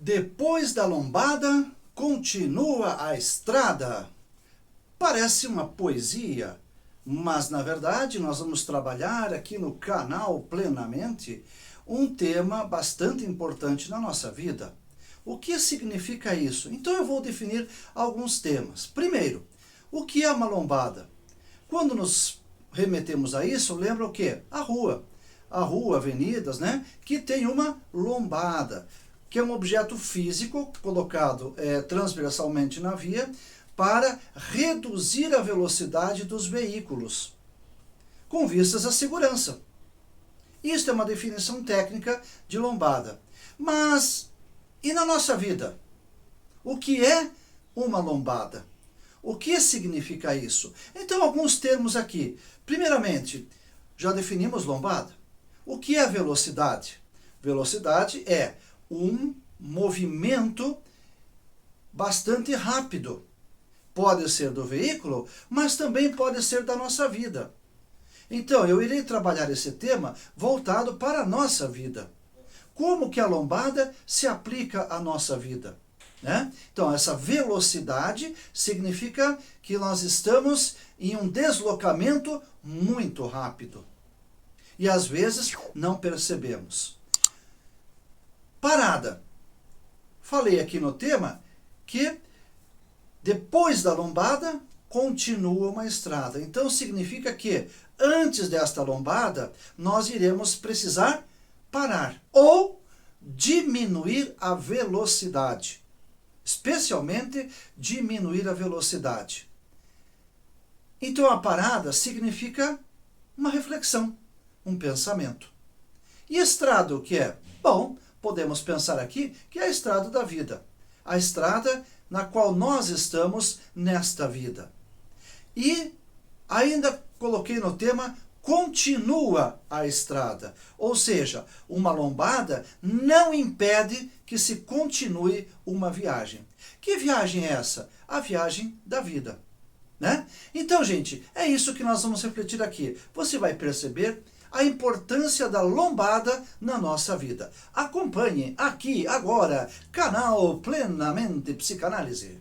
Depois da lombada, continua a estrada. Parece uma poesia, mas na verdade nós vamos trabalhar aqui no canal Plenamente um tema bastante importante na nossa vida. O que significa isso? Então eu vou definir alguns temas. Primeiro, o que é uma lombada? Quando nos remetemos a isso, lembra o quê? A rua, avenidas, né? Que tem uma lombada, que é um objeto físico colocado transversalmente na via para reduzir a velocidade dos veículos, com vistas à segurança. Isto é uma definição técnica de lombada. Mas, e na nossa vida? O que é uma lombada? O que significa isso? Então, alguns termos aqui. Primeiramente, já definimos lombada. O que é velocidade? Velocidade é um movimento bastante rápido. Pode ser do veículo, mas também pode ser da nossa vida. Então, eu irei trabalhar esse tema voltado para a nossa vida. Como que a lombada se aplica à nossa vida? Né? Então, essa velocidade significa que nós estamos em um deslocamento muito rápido. E às vezes não percebemos. Parada. Falei aqui no tema que depois da lombada continua uma estrada. Então significa que antes desta lombada nós iremos precisar parar ou diminuir a velocidade. Especialmente diminuir a velocidade. Então a parada significa uma reflexão, um pensamento. E estrada o que é? Bom, podemos pensar aqui que é a estrada da vida. A estrada na qual nós estamos nesta vida. E ainda coloquei no tema, continua a estrada. Ou seja, uma lombada não impede que se continue uma viagem. Que viagem é essa? A viagem da vida. Né? Então, gente, é isso que nós vamos refletir aqui. Você vai perceber a importância da lombada na nossa vida. Acompanhe aqui, agora, canal Plenamente Psicanálise.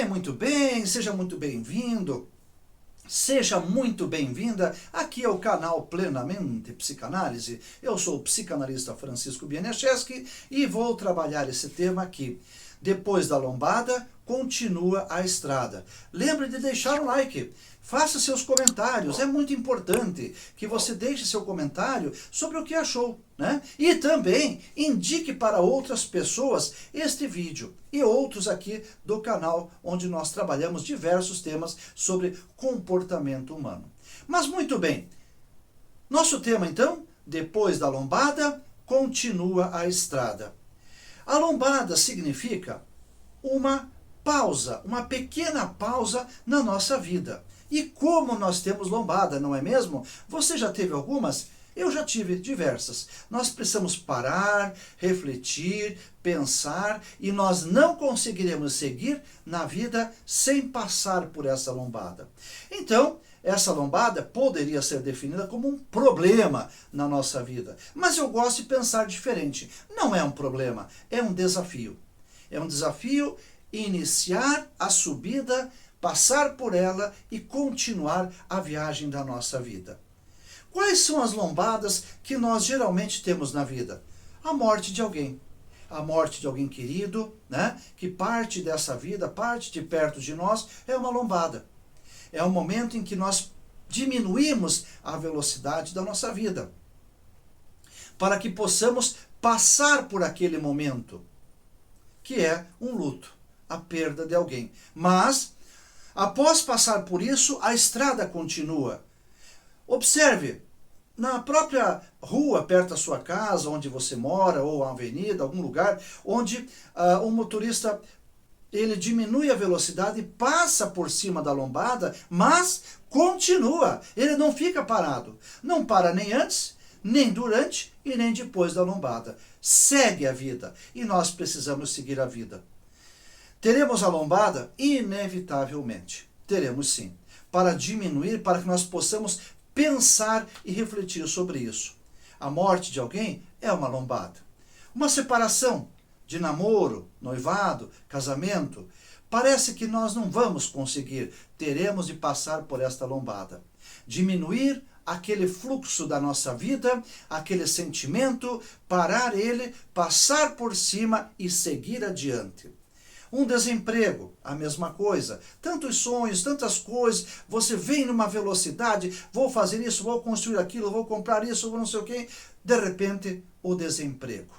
Muito bem, seja muito bem-vindo. Seja muito bem-vinda aqui ao canal Plenamente Psicanálise. Eu sou o psicanalista Francisco Bieniaczewski e vou trabalhar esse tema aqui. Depois da lombada, continua a estrada. Lembre de deixar o like. Faça seus comentários. É muito importante que você deixe seu comentário sobre o que achou, né? E também indique para outras pessoas este vídeo e outros aqui do canal, onde nós trabalhamos diversos temas sobre comportamento humano. Mas muito bem, nosso tema então, depois da lombada, continua a estrada. A lombada significa uma pausa, uma pequena pausa na nossa vida. E como nós temos lombada, não é mesmo? Você já teve algumas? Eu já tive diversas. Nós precisamos parar, refletir, pensar e nós não conseguiremos seguir na vida sem passar por essa lombada. Então, essa lombada poderia ser definida como um problema na nossa vida. Mas eu gosto de pensar diferente. Não é um problema, é um desafio. É um desafio iniciar a subida, passar por ela e continuar a viagem da nossa vida. Quais são as lombadas que nós geralmente temos na vida? A morte de alguém. A morte de alguém querido, né? Que parte dessa vida, parte de perto de nós, é uma lombada. É um momento em que nós diminuímos a velocidade da nossa vida, para que possamos passar por aquele momento, que é um luto, a perda de alguém. Mas, após passar por isso, a estrada continua. Observe, na própria rua, perto da sua casa, onde você mora, ou a avenida, algum lugar, onde um motorista ele diminui a velocidade e passa por cima da lombada, mas continua, ele não fica parado. Não para nem antes, nem durante e nem depois da lombada. Segue a vida, e nós precisamos seguir a vida. Teremos a lombada? Inevitavelmente. Teremos sim. Para diminuir, para que nós possamos pensar e refletir sobre isso. A morte de alguém é uma lombada. Uma separação de namoro, noivado, casamento, parece que nós não vamos conseguir. Teremos de passar por esta lombada. Diminuir aquele fluxo da nossa vida, aquele sentimento, parar ele, passar por cima e seguir adiante. Um desemprego, a mesma coisa. Tantos sonhos, tantas coisas, você vem numa velocidade, vou fazer isso, vou construir aquilo, vou comprar isso, vou não sei o quê. De repente, o desemprego.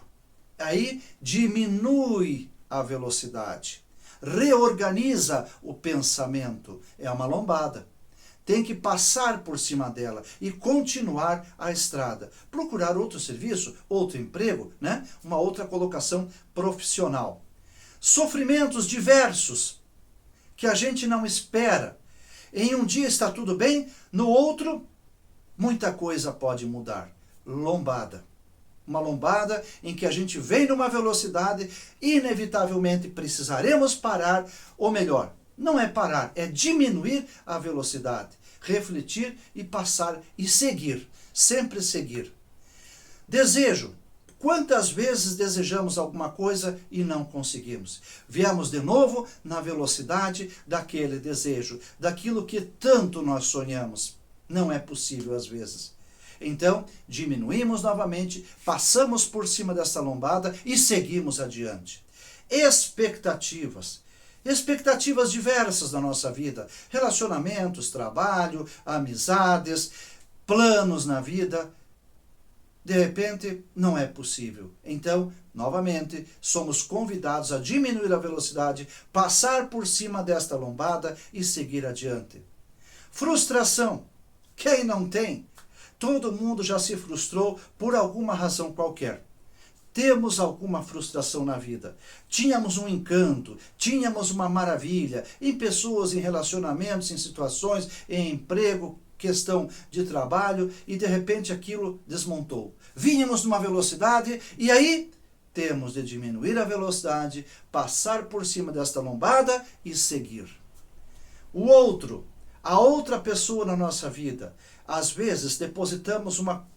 Aí diminui a velocidade. Reorganiza o pensamento. É uma lombada. Tem que passar por cima dela e continuar a estrada. Procurar outro serviço, outro emprego, né? Uma outra colocação profissional. Sofrimentos diversos que a gente não espera. Em um dia está tudo bem, no outro muita coisa pode mudar. Lombada. Uma lombada em que a gente vem numa velocidade, inevitavelmente precisaremos parar, ou melhor, não é parar, é diminuir a velocidade, refletir e passar e seguir, sempre seguir. Desejo. Quantas vezes desejamos alguma coisa e não conseguimos? Viemos de novo na velocidade daquele desejo, daquilo que tanto nós sonhamos. Não é possível às vezes. Então, diminuímos novamente, passamos por cima dessa lombada e seguimos adiante. Expectativas. Expectativas diversas da nossa vida. Relacionamentos, trabalho, amizades, planos na vida. De repente, não é possível. Então, novamente, somos convidados a diminuir a velocidade, passar por cima desta lombada e seguir adiante. Frustração. Quem não tem? Todo mundo já se frustrou por alguma razão qualquer. Temos alguma frustração na vida. Tínhamos um encanto, tínhamos uma maravilha em pessoas, em relacionamentos, em situações, em emprego, questão de trabalho, e de repente aquilo desmontou. Vínhamos numa velocidade e aí temos de diminuir a velocidade, passar por cima desta lombada e seguir. O outro, a outra pessoa na nossa vida, às vezes depositamos uma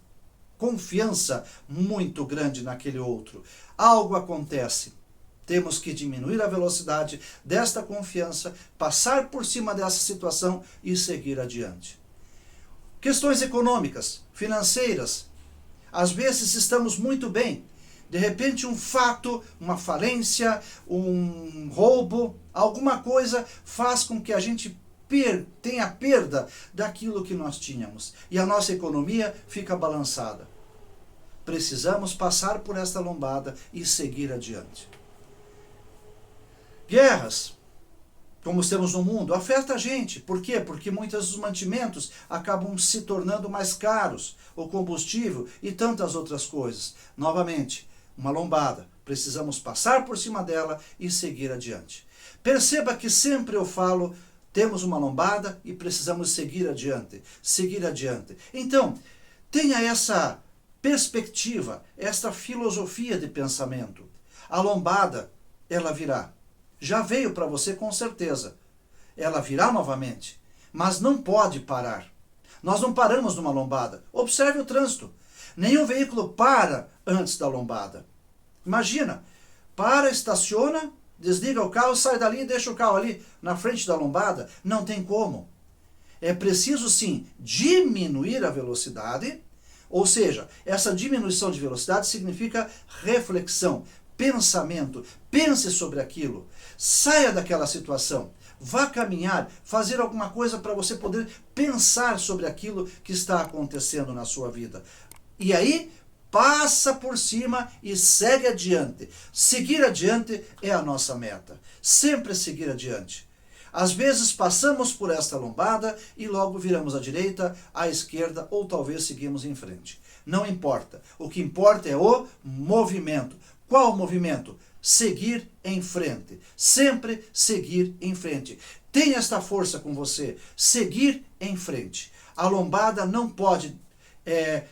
confiança muito grande naquele outro. Algo acontece. Temos que diminuir a velocidade desta confiança, passar por cima dessa situação e seguir adiante. Questões econômicas, financeiras. Às vezes estamos muito bem. De repente um fato, uma falência, um roubo, alguma coisa faz com que a gente tenha perda daquilo que nós tínhamos. E a nossa economia fica balançada. Precisamos passar por esta lombada e seguir adiante. Guerras, como temos no mundo, afeta a gente. Por quê? Porque muitos dos mantimentos acabam se tornando mais caros, o combustível e tantas outras coisas. Novamente, uma lombada. Precisamos passar por cima dela e seguir adiante. Perceba que sempre eu falo, temos uma lombada e precisamos seguir adiante. Seguir adiante. Então, tenha essa perspectiva, esta filosofia de pensamento. A lombada, ela virá. Já veio para você com certeza. Ela virá novamente, mas não pode parar. Nós não paramos numa lombada. Observe o trânsito. Nenhum veículo para antes da lombada. Imagina, para, estaciona, desliga o carro, sai dali e deixa o carro ali na frente da lombada. Não tem como. É preciso sim diminuir a velocidade, ou seja, essa diminuição de velocidade significa reflexão, pensamento. Pense sobre aquilo. Saia daquela situação. Vá caminhar, fazer alguma coisa para você poder pensar sobre aquilo que está acontecendo na sua vida. E aí, passa por cima e segue adiante. Seguir adiante é a nossa meta. Sempre seguir adiante. Às vezes passamos por esta lombada e logo viramos à direita, à esquerda ou talvez seguimos em frente. Não importa. O que importa é o movimento. Qual movimento? Seguir em frente. Sempre seguir em frente. Tenha esta força com você. Seguir em frente. A lombada não pode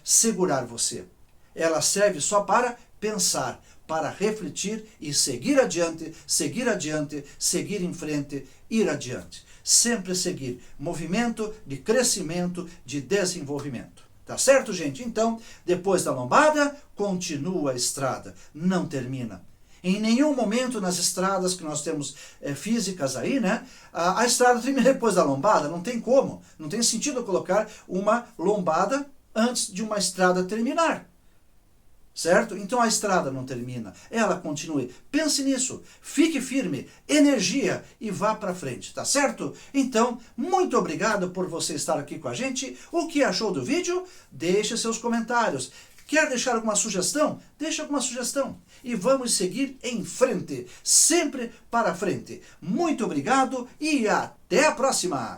segurar você. Ela serve só para pensar, para refletir e seguir adiante, seguir em frente, ir adiante. Sempre seguir. Movimento de crescimento, de desenvolvimento. Tá certo, gente? Então, depois da lombada, continua a estrada. Não termina. Em nenhum momento nas estradas que nós temos físicas aí, né? A estrada termina depois da lombada. Não tem como. Não tem sentido colocar uma lombada antes de uma estrada terminar. Certo? Então a estrada não termina, ela continue. Pense nisso, fique firme, energia e vá para frente, tá certo? Então, muito obrigado por você estar aqui com a gente. O que achou do vídeo? Deixe seus comentários. Quer deixar alguma sugestão? Deixe alguma sugestão. E vamos seguir em frente, sempre para frente. Muito obrigado e até a próxima!